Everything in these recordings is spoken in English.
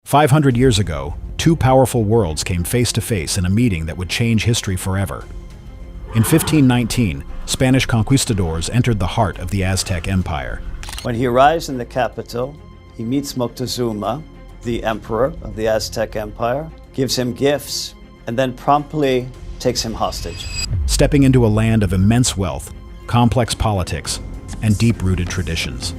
500 years ago, two powerful worlds came face to face in a meeting that would change history forever. In 1519, Spanish conquistadors entered the heart of the Aztec Empire. When he arrives in the capital, he meets Moctezuma, the emperor of the Aztec Empire, gives him gifts, and then promptly takes him hostage. Stepping into a land of immense wealth, complex politics, and deep-rooted traditions.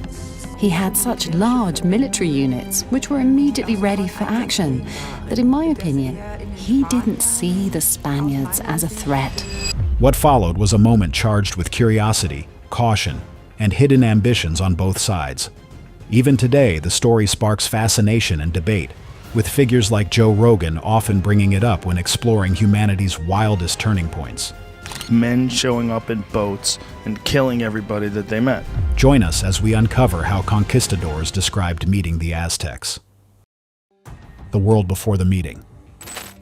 He had such large military units, which were immediately ready for action, that in my opinion, he didn't see the Spaniards as a threat. What followed was a moment charged with curiosity, caution, and hidden ambitions on both sides. Even today, the story sparks fascination and debate, with figures like Joe Rogan often bringing it up when exploring humanity's wildest turning points. Men showing up in boats and killing everybody that they met. Join us as we uncover how conquistadors described meeting the Aztecs. The world before the meeting.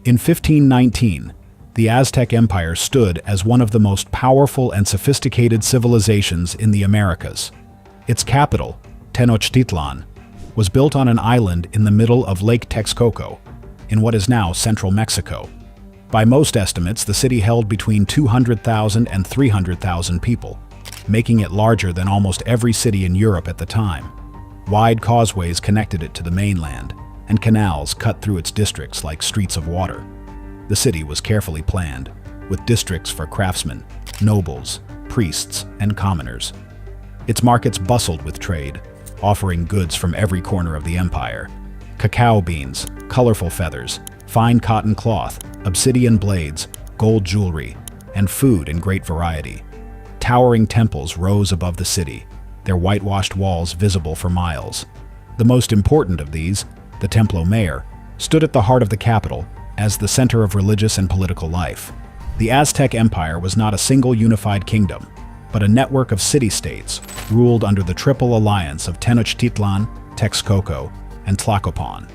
In 1519, the Aztec Empire stood as one of the most powerful and sophisticated civilizations in the Americas. Its capital, Tenochtitlán, was built on an island in the middle of Lake Texcoco, in what is now central Mexico. By most estimates, the city held between 200,000 and 300,000 people, making it larger than almost every city in Europe at the time. Wide causeways connected it to the mainland, and canals cut through its districts like streets of water. The city was carefully planned, with districts for craftsmen, nobles, priests, and commoners. Its markets bustled with trade, offering goods from every corner of the empire. Cacao beans, colorful feathers, fine cotton cloth, obsidian blades, gold jewelry, and food in great variety. Towering temples rose above the city, their whitewashed walls visible for miles. The most important of these, the Templo Mayor, stood at the heart of the capital as the center of religious and political life. The Aztec Empire was not a single unified kingdom, but a network of city-states ruled under the triple alliance of Tenochtitlan, Texcoco, and Tlacopan.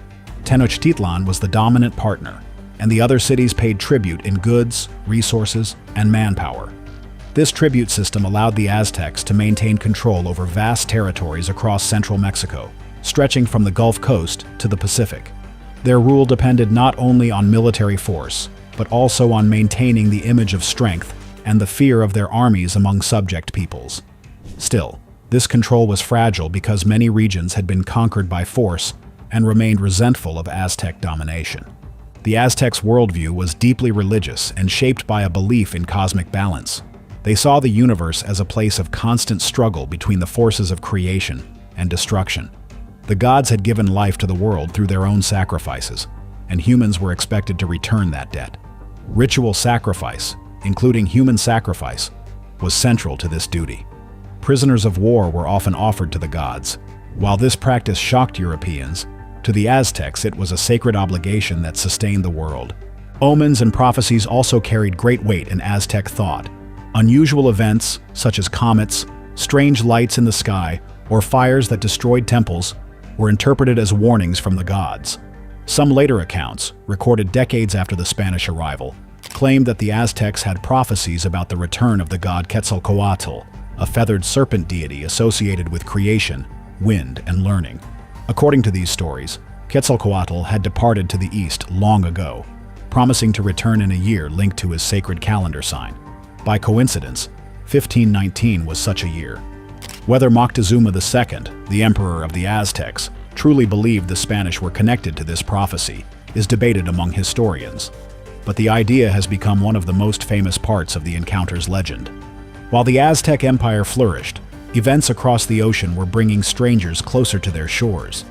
Tenochtitlan was the dominant partner, and the other cities paid tribute in goods, resources, and manpower. This tribute system allowed the Aztecs to maintain control over vast territories across central Mexico, stretching from the Gulf Coast to the Pacific. Their rule depended not only on military force, but also on maintaining the image of strength and the fear of their armies among subject peoples. Still, this control was fragile because many regions had been conquered by force and remained resentful of Aztec domination. The Aztecs' worldview was deeply religious and shaped by a belief in cosmic balance. They saw the universe as a place of constant struggle between the forces of creation and destruction. The gods had given life to the world through their own sacrifices, and humans were expected to return that debt. Ritual sacrifice, including human sacrifice, was central to this duty. Prisoners of war were often offered to the gods. While this practice shocked Europeans, to the Aztecs it was a sacred obligation that sustained the world. Omens and prophecies also carried great weight in Aztec thought. Unusual events, such as comets, strange lights in the sky, or fires that destroyed temples, were interpreted as warnings from the gods. Some later accounts, recorded decades after the Spanish arrival, claimed that the Aztecs had prophecies about the return of the god Quetzalcoatl, a feathered serpent deity associated with creation, wind, and learning. According to these stories, Quetzalcoatl had departed to the east long ago, promising to return in a year linked to his sacred calendar sign. By coincidence, 1519 was such a year. Whether Moctezuma II, the emperor of the Aztecs, truly believed the Spanish were connected to this prophecy is debated among historians, but the idea has become one of the most famous parts of the encounter's legend. While the Aztec Empire flourished, events across the ocean were bringing strangers closer to their shores.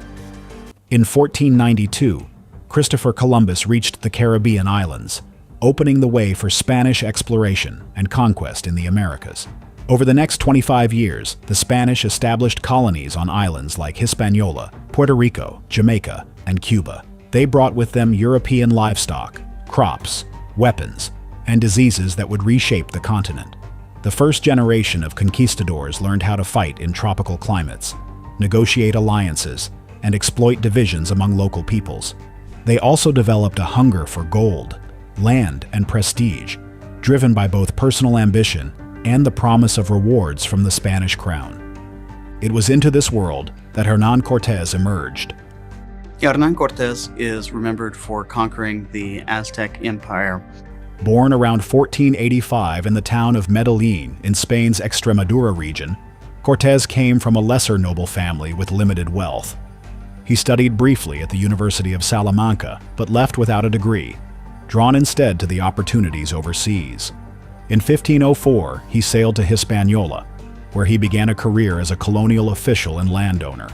In 1492, Christopher Columbus reached the Caribbean islands, opening the way for Spanish exploration and conquest in the Americas. Over the next 25 years, the Spanish established colonies on islands like Hispaniola, Puerto Rico, Jamaica, and Cuba. They brought with them European livestock, crops, weapons, and diseases that would reshape the continent. The first generation of conquistadors learned how to fight in tropical climates, negotiate alliances, and exploit divisions among local peoples. They also developed a hunger for gold, land, and prestige, driven by both personal ambition and the promise of rewards from the Spanish crown. It was into this world that Hernán Cortés emerged. Hernán Cortés is remembered for conquering the Aztec Empire. Born around 1485 in the town of Medellin in Spain's Extremadura region, Cortés came from a lesser noble family with limited wealth. He studied briefly at the University of Salamanca, but left without a degree, drawn instead to the opportunities overseas. In 1504, he sailed to Hispaniola, where he began a career as a colonial official and landowner.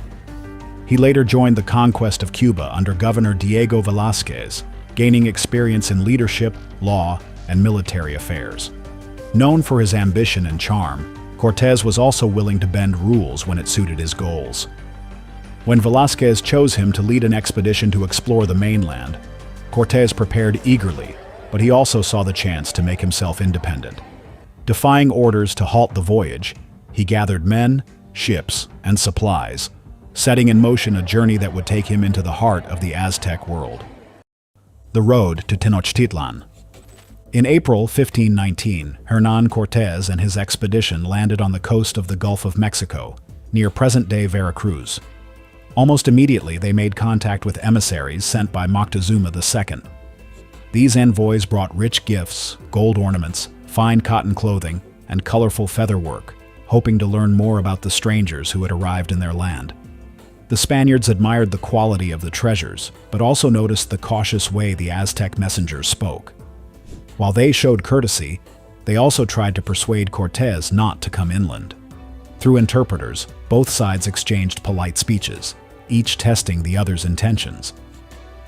He later joined the conquest of Cuba under Governor Diego Velázquez, gaining experience in leadership, law, and military affairs. Known for his ambition and charm, Cortés was also willing to bend rules when it suited his goals. When Velázquez chose him to lead an expedition to explore the mainland, Cortés prepared eagerly, but he also saw the chance to make himself independent. Defying orders to halt the voyage, he gathered men, ships, and supplies, setting in motion a journey that would take him into the heart of the Aztec world. The road to Tenochtitlan. In April 1519, Hernán Cortés and his expedition landed on the coast of the Gulf of Mexico, near present-day Veracruz. Almost immediately, they made contact with emissaries sent by Moctezuma II. These envoys brought rich gifts, gold ornaments, fine cotton clothing, and colorful featherwork, hoping to learn more about the strangers who had arrived in their land. The Spaniards admired the quality of the treasures, but also noticed the cautious way the Aztec messengers spoke. While they showed courtesy, they also tried to persuade Cortés not to come inland. Through interpreters, both sides exchanged polite speeches, each testing the other's intentions.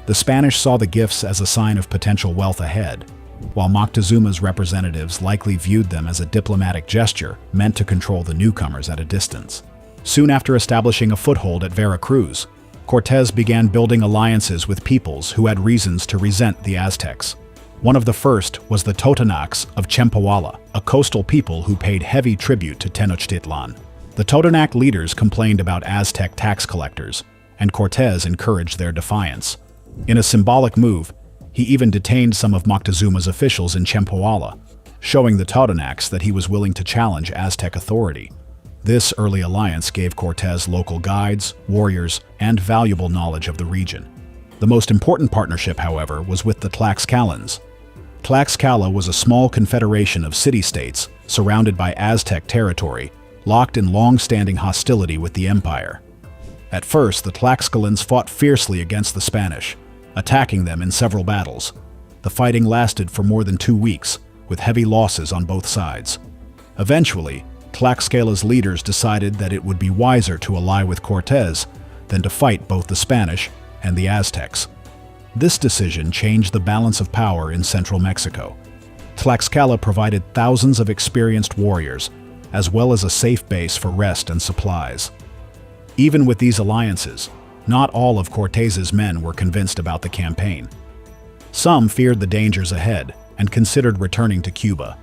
The Spanish saw the gifts as a sign of potential wealth ahead, while Moctezuma's representatives likely viewed them as a diplomatic gesture meant to control the newcomers at a distance. Soon after establishing a foothold at Veracruz, Cortés began building alliances with peoples who had reasons to resent the Aztecs. One of the first was the Totonacs of Chempoala, a coastal people who paid heavy tribute to Tenochtitlan. The Totonac leaders complained about Aztec tax collectors, and Cortés encouraged their defiance. In a symbolic move, he even detained some of Moctezuma's officials in Chempoala, showing the Totonacs that he was willing to challenge Aztec authority. This early alliance gave Cortés local guides, warriors, and valuable knowledge of the region. The most important partnership, however, was with the Tlaxcalans. Tlaxcala was a small confederation of city-states surrounded by Aztec territory, locked in long-standing hostility with the empire. At first, the Tlaxcalans fought fiercely against the Spanish, attacking them in several battles. The fighting lasted for more than 2 weeks, with heavy losses on both sides. Eventually, Tlaxcala's leaders decided that it would be wiser to ally with Cortés than to fight both the Spanish and the Aztecs. This decision changed the balance of power in central Mexico. Tlaxcala provided thousands of experienced warriors, as well as a safe base for rest and supplies. Even with these alliances, not all of Cortés's men were convinced about the campaign. Some feared the dangers ahead and considered returning to Cuba.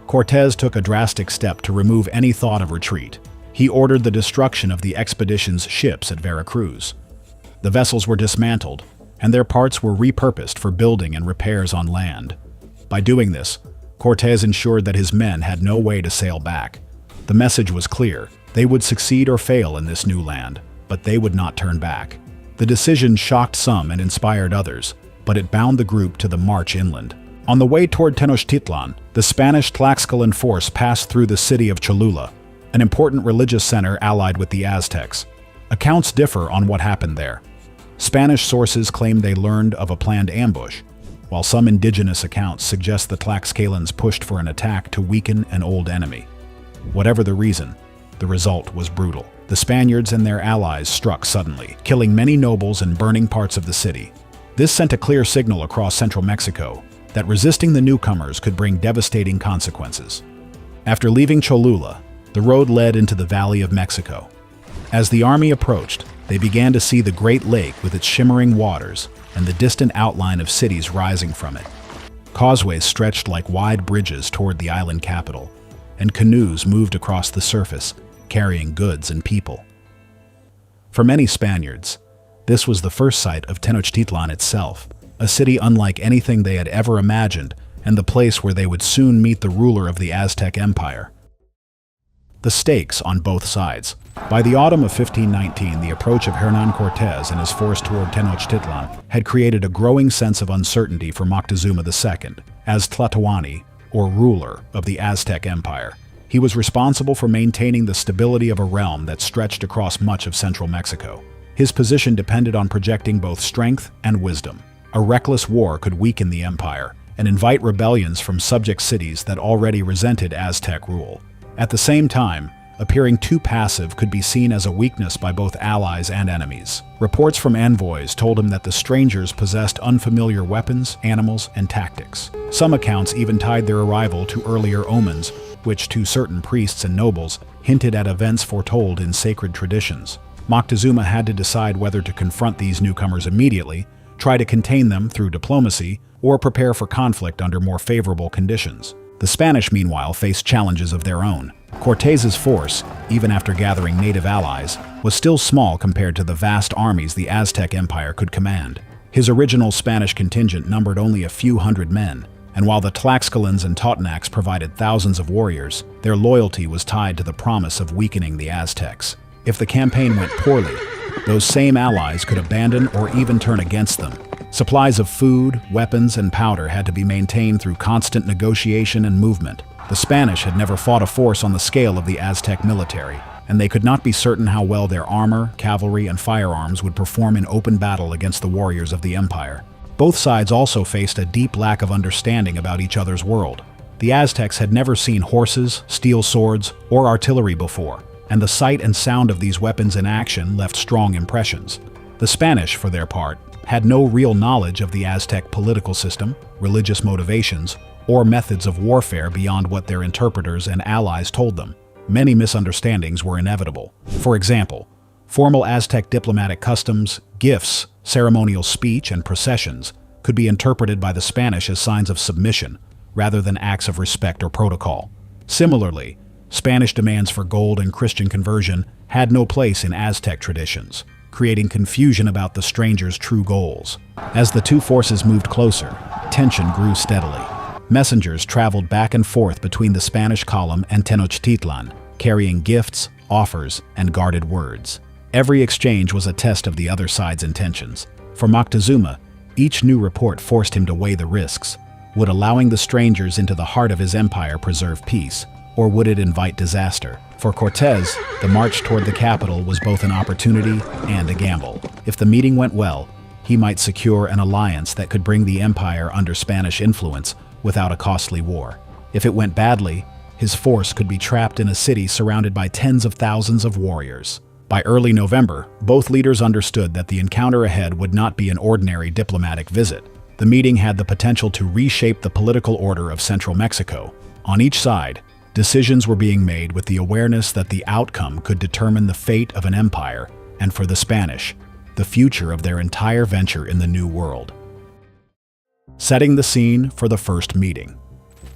Cortés took a drastic step to remove any thought of retreat. He ordered the destruction of the expedition's ships at Veracruz. The vessels were dismantled, and their parts were repurposed for building and repairs on land. By doing this, Cortés ensured that his men had no way to sail back. The message was clear: they would succeed or fail in this new land, but they would not turn back. The decision shocked some and inspired others, but it bound the group to the march inland. On the way toward Tenochtitlan, the Spanish Tlaxcalan force passed through the city of Cholula, an important religious center allied with the Aztecs. Accounts differ on what happened there. Spanish sources claim they learned of a planned ambush, while some indigenous accounts suggest the Tlaxcalans pushed for an attack to weaken an old enemy. Whatever the reason, the result was brutal. The Spaniards and their allies struck suddenly, killing many nobles and burning parts of the city. This sent a clear signal across central Mexico that resisting the newcomers could bring devastating consequences. After leaving Cholula, the road led into the Valley of Mexico. As the army approached, they began to see the Great Lake with its shimmering waters and the distant outline of cities rising from it. Causeways stretched like wide bridges toward the island capital, and canoes moved across the surface, carrying goods and people. For many Spaniards, this was the first sight of Tenochtitlan itself, a city unlike anything they had ever imagined, and the place where they would soon meet the ruler of the Aztec Empire. The stakes on both sides. By the autumn of 1519, the approach of Hernán Cortés and his force toward Tenochtitlan had created a growing sense of uncertainty for Moctezuma II, as Tlatoani, or ruler of the Aztec Empire. He was responsible for maintaining the stability of a realm that stretched across much of central Mexico. His position depended on projecting both strength and wisdom. A reckless war could weaken the empire and invite rebellions from subject cities that already resented Aztec rule. At the same time, appearing too passive could be seen as a weakness by both allies and enemies. Reports from envoys told him that the strangers possessed unfamiliar weapons, animals, and tactics. Some accounts even tied their arrival to earlier omens, which to certain priests and nobles hinted at events foretold in sacred traditions. Moctezuma had to decide whether to confront these newcomers immediately, try to contain them through diplomacy, or prepare for conflict under more favorable conditions. The Spanish, meanwhile, faced challenges of their own. Cortés's force, even after gathering native allies, was still small compared to the vast armies the Aztec Empire could command. His original Spanish contingent numbered only a few hundred men, and while the Tlaxcalans and Totonacs provided thousands of warriors, their loyalty was tied to the promise of weakening the Aztecs. If the campaign went poorly, those same allies could abandon or even turn against them. Supplies of food, weapons, and powder had to be maintained through constant negotiation and movement. The Spanish had never fought a force on the scale of the Aztec military, and they could not be certain how well their armor, cavalry, and firearms would perform in open battle against the warriors of the empire. Both sides also faced a deep lack of understanding about each other's world. The Aztecs had never seen horses, steel swords, or artillery before, and the sight and sound of these weapons in action left strong impressions. The Spanish, for their part, had no real knowledge of the Aztec political system, religious motivations, or methods of warfare beyond what their interpreters and allies told them. Many misunderstandings were inevitable. For example, formal Aztec diplomatic customs, gifts, ceremonial speech, and processions could be interpreted by the Spanish as signs of submission, rather than acts of respect or protocol. Similarly, Spanish demands for gold and Christian conversion had no place in Aztec traditions, creating confusion about the strangers' true goals. As the two forces moved closer, tension grew steadily. Messengers traveled back and forth between the Spanish column and Tenochtitlan, carrying gifts, offers, and guarded words. Every exchange was a test of the other side's intentions. For Moctezuma, each new report forced him to weigh the risks. Would allowing the strangers into the heart of his empire preserve peace, or would it invite disaster? For Cortés, the march toward the capital was both an opportunity and a gamble. If the meeting went well, he might secure an alliance that could bring the empire under Spanish influence without a costly war. If it went badly, his force could be trapped in a city surrounded by tens of thousands of warriors. By early November, both leaders understood that the encounter ahead would not be an ordinary diplomatic visit. The meeting had the potential to reshape the political order of central Mexico. On each side, decisions were being made with the awareness that the outcome could determine the fate of an empire, and for the Spanish, the future of their entire venture in the New World. Setting the scene for the first meeting.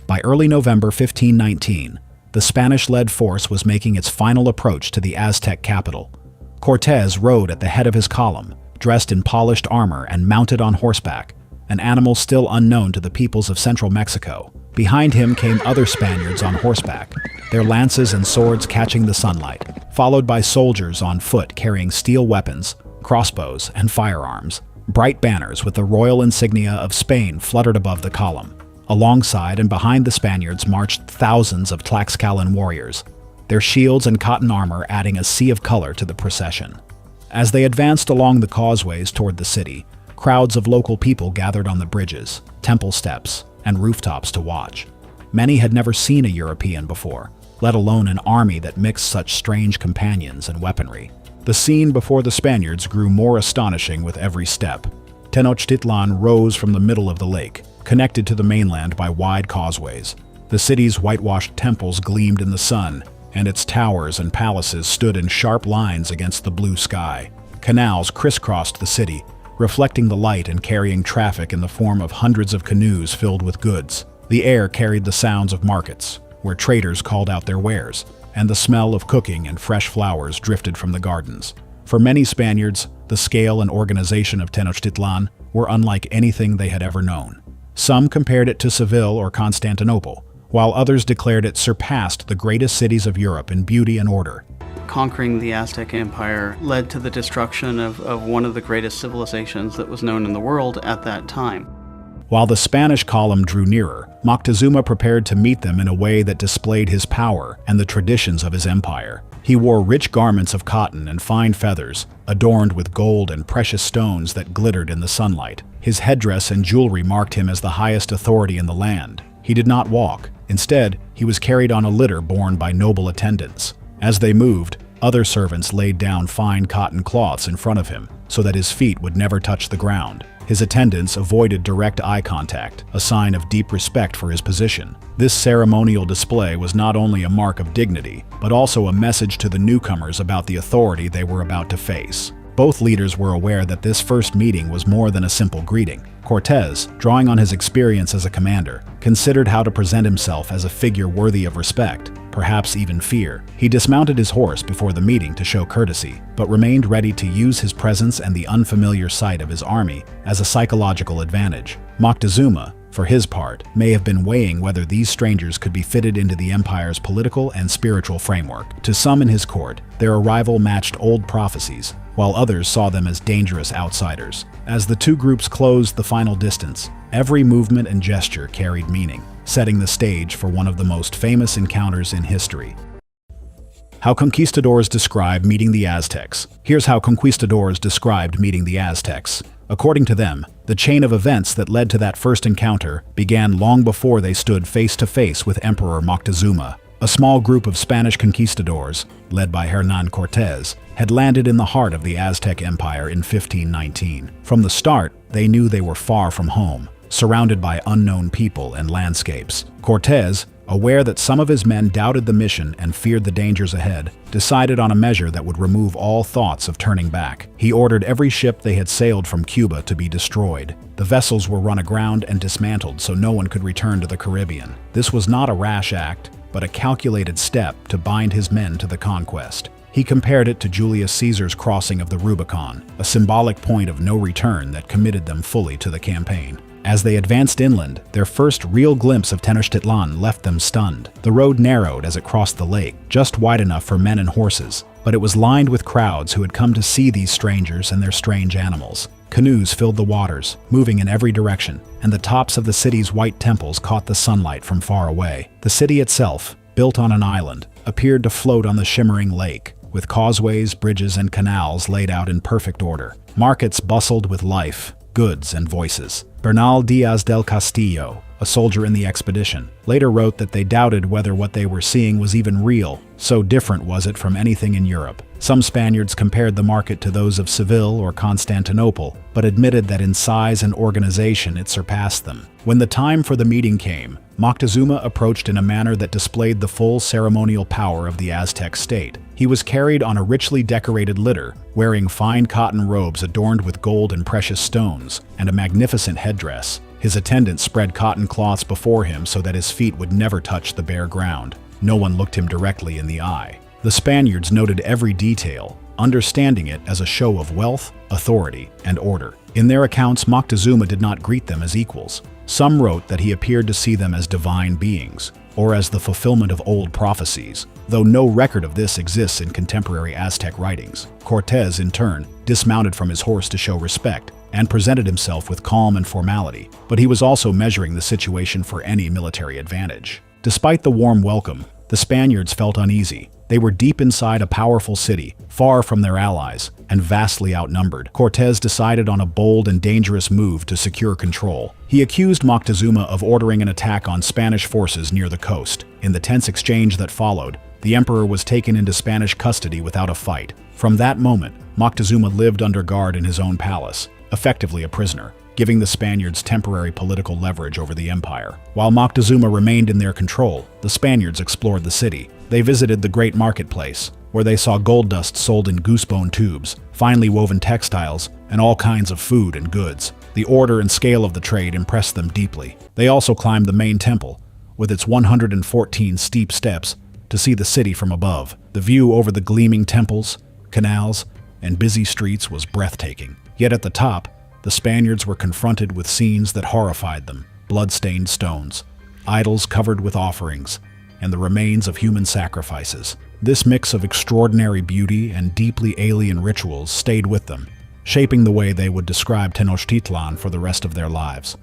By early November 1519, the Spanish-led force was making its final approach to the Aztec capital. Cortés rode at the head of his column, dressed in polished armor and mounted on horseback, an animal still unknown to the peoples of central Mexico. Behind him came other Spaniards on horseback, their lances and swords catching the sunlight, followed by soldiers on foot carrying steel weapons, crossbows, and firearms. Bright banners with the royal insignia of Spain fluttered above the column. Alongside and behind the Spaniards marched thousands of Tlaxcalan warriors, their shields and cotton armor adding a sea of color to the procession. As they advanced along the causeways toward the city, crowds of local people gathered on the bridges, temple steps, and rooftops to watch. Many had never seen a European before, let alone an army that mixed such strange companions and weaponry. The scene before the Spaniards grew more astonishing with every step. Tenochtitlan rose from the middle of the lake, connected to the mainland by wide causeways. The city's whitewashed temples gleamed in the sun, and its towers and palaces stood in sharp lines against the blue sky. Canals crisscrossed the city, reflecting the light and carrying traffic in the form of hundreds of canoes filled with goods. The air carried the sounds of markets, where traders called out their wares, and the smell of cooking and fresh flowers drifted from the gardens. For many Spaniards, the scale and organization of Tenochtitlan were unlike anything they had ever known. Some compared it to Seville or Constantinople, while others declared it surpassed the greatest cities of Europe in beauty and order. Conquering the Aztec Empire led to the destruction of one of the greatest civilizations that was known in the world at that time. While the Spanish column drew nearer, Moctezuma prepared to meet them in a way that displayed his power and the traditions of his empire. He wore rich garments of cotton and fine feathers, adorned with gold and precious stones that glittered in the sunlight. His headdress and jewelry marked him as the highest authority in the land. He did not walk. Instead, he was carried on a litter borne by noble attendants. As they moved, other servants laid down fine cotton cloths in front of him so that his feet would never touch the ground. His attendants avoided direct eye contact, a sign of deep respect for his position. This ceremonial display was not only a mark of dignity, but also a message to the newcomers about the authority they were about to face. Both leaders were aware that this first meeting was more than a simple greeting. Cortés, drawing on his experience as a commander, considered how to present himself as a figure worthy of respect, perhaps even fear. He dismounted his horse before the meeting to show courtesy, but remained ready to use his presence and the unfamiliar sight of his army as a psychological advantage. Moctezuma, for his part, may have been weighing whether these strangers could be fitted into the empire's political and spiritual framework. To some in his court, their arrival matched old prophecies, while others saw them as dangerous outsiders. As the two groups closed the final distance, every movement and gesture carried meaning, setting the stage for one of the most famous encounters in history. How conquistadors describe meeting the Aztecs. Here's how conquistadors described meeting the Aztecs. According to them, the chain of events that led to that first encounter began long before they stood face to face with Emperor Moctezuma. A small group of Spanish conquistadors, led by Hernán Cortés, had landed in the heart of the Aztec Empire in 1519. From the start, they knew they were far from home, surrounded by unknown people and landscapes. Cortés, aware that some of his men doubted the mission and feared the dangers ahead, decided on a measure that would remove all thoughts of turning back. He ordered every ship they had sailed from Cuba to be destroyed. The vessels were run aground and dismantled so no one could return to the Caribbean. This was not a rash act, but a calculated step to bind his men to the conquest. He compared it to Julius Caesar's crossing of the Rubicon, a symbolic point of no return that committed them fully to the campaign. As they advanced inland, their first real glimpse of Tenochtitlan left them stunned. The road narrowed as it crossed the lake, just wide enough for men and horses, but it was lined with crowds who had come to see these strangers and their strange animals. Canoes filled the waters, moving in every direction, and the tops of the city's white temples caught the sunlight from far away. The city itself, built on an island, appeared to float on the shimmering lake, with causeways, bridges, and canals laid out in perfect order. Markets bustled with life, goods, and voices. Bernal Díaz del Castillo, a soldier in the expedition, later wrote that they doubted whether what they were seeing was even real, so different was it from anything in Europe. Some Spaniards compared the market to those of Seville or Constantinople, but admitted that in size and organization it surpassed them. When the time for the meeting came, Moctezuma approached in a manner that displayed the full ceremonial power of the Aztec state. He was carried on a richly decorated litter, wearing fine cotton robes adorned with gold and precious stones, and a magnificent headdress. His attendants spread cotton cloths before him so that his feet would never touch the bare ground. No one looked him directly in the eye. The Spaniards noted every detail, understanding it as a show of wealth, authority, and order. In their accounts, Moctezuma did not greet them as equals. Some wrote that he appeared to see them as divine beings, or as the fulfillment of old prophecies, though no record of this exists in contemporary Aztec writings. Cortés, in turn, dismounted from his horse to show respect, and presented himself with calm and formality, but he was also measuring the situation for any military advantage. Despite the warm welcome, the Spaniards felt uneasy. They were deep inside a powerful city, far from their allies, and vastly outnumbered. Cortés decided on a bold and dangerous move to secure control. He accused Moctezuma of ordering an attack on Spanish forces near the coast. In the tense exchange that followed, the emperor was taken into Spanish custody without a fight. From that moment, Moctezuma lived under guard in his own palace, effectively a prisoner, giving the Spaniards temporary political leverage over the empire. While Moctezuma remained in their control, the Spaniards explored the city. They visited the great marketplace, where they saw gold dust sold in goosebone tubes, finely woven textiles, and all kinds of food and goods. The order and scale of the trade impressed them deeply. They also climbed the main temple, with its 114 steep steps, to see the city from above. The view over the gleaming temples, canals, and busy streets was breathtaking. Yet at the top, the Spaniards were confronted with scenes that horrified them: blood-stained stones, idols covered with offerings, and the remains of human sacrifices. This mix of extraordinary beauty and deeply alien rituals stayed with them, shaping the way they would describe Tenochtitlan for the rest of their lives.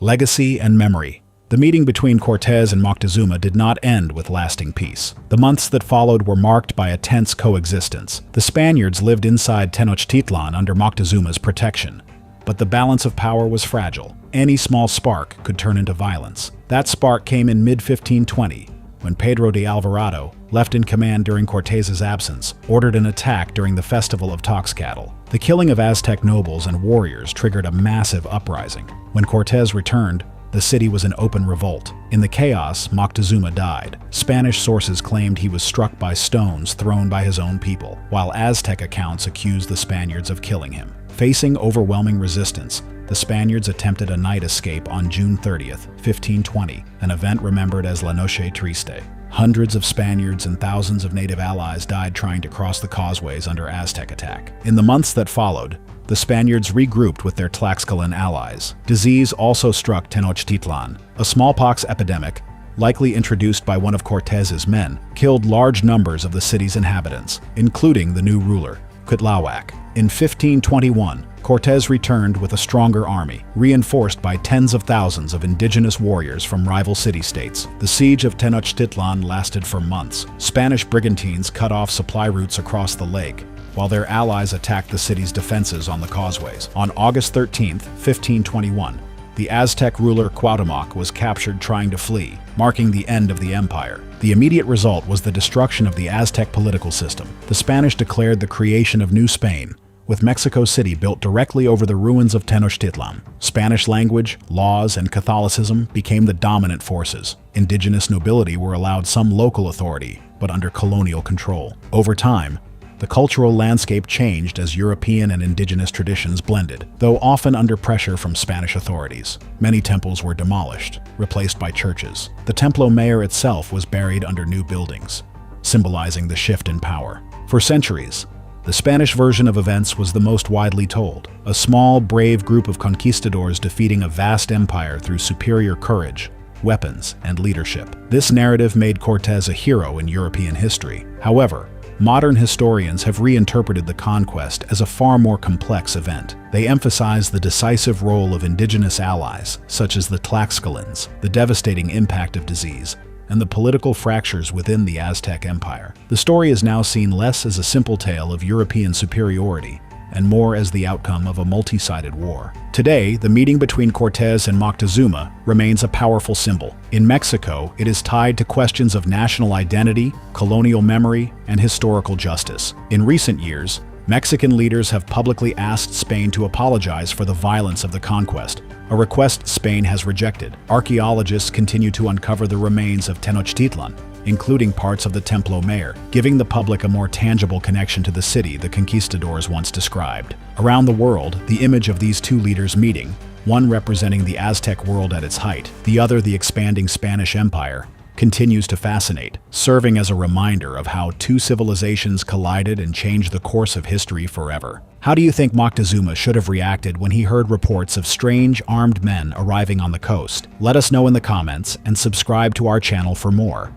Legacy and memory. The meeting between Cortés and Moctezuma did not end with lasting peace. The months that followed were marked by a tense coexistence. The Spaniards lived inside Tenochtitlan under Moctezuma's protection, but the balance of power was fragile. Any small spark could turn into violence. That spark came in mid-1520, when Pedro de Alvarado, left in command during Cortés's absence, ordered an attack during the festival of Tenochtitlan. The killing of Aztec nobles and warriors triggered a massive uprising. When Cortés returned, the city was in open revolt. In the chaos, Moctezuma died. Spanish sources claimed he was struck by stones thrown by his own people, while Aztec accounts accused the Spaniards of killing him. Facing overwhelming resistance, the Spaniards attempted a night escape on June 30th, 1520, an event remembered as La Noche Triste. Hundreds of Spaniards and thousands of native allies died trying to cross the causeways under Aztec attack. In the months that followed, the Spaniards regrouped with their Tlaxcalan allies. Disease also struck Tenochtitlan. A smallpox epidemic, likely introduced by one of Cortés's men, killed large numbers of the city's inhabitants, including the new ruler, Cuitlahuac. In 1521, Cortés returned with a stronger army, reinforced by tens of thousands of indigenous warriors from rival city-states. The siege of Tenochtitlan lasted for months. Spanish brigantines cut off supply routes across the lake, while their allies attacked the city's defenses on the causeways. On August 13, 1521, the Aztec ruler Cuauhtémoc was captured trying to flee, marking the end of the empire. The immediate result was the destruction of the Aztec political system. The Spanish declared the creation of New Spain, with Mexico City built directly over the ruins of Tenochtitlan. Spanish language, laws, and Catholicism became the dominant forces. Indigenous nobility were allowed some local authority, but under colonial control. Over time, the cultural landscape changed as European and indigenous traditions blended, though often under pressure from Spanish authorities. Many temples were demolished, replaced by churches. The Templo Mayor itself was buried under new buildings, symbolizing the shift in power. For centuries, the Spanish version of events was the most widely told, a small, brave group of conquistadors defeating a vast empire through superior courage, weapons, and leadership. This narrative made Cortés a hero in European history. However, modern historians have reinterpreted the conquest as a far more complex event. They emphasize the decisive role of indigenous allies, such as the Tlaxcalans, the devastating impact of disease, and the political fractures within the Aztec Empire. The story is now seen less as a simple tale of European superiority and more as the outcome of a multi-sided war. Today, the meeting between Cortés and Moctezuma remains a powerful symbol. In Mexico, it is tied to questions of national identity, colonial memory, and historical justice. In recent years, Mexican leaders have publicly asked Spain to apologize for the violence of the conquest, a request Spain has rejected. Archaeologists continue to uncover the remains of Tenochtitlan, including parts of the Templo Mayor, giving the public a more tangible connection to the city the conquistadors once described. Around the world, the image of these two leaders meeting, one representing the Aztec world at its height, the other the expanding Spanish Empire, continues to fascinate, serving as a reminder of how two civilizations collided and changed the course of history forever. How do you think Moctezuma should have reacted when he heard reports of strange, armed men arriving on the coast? Let us know in the comments and subscribe to our channel for more.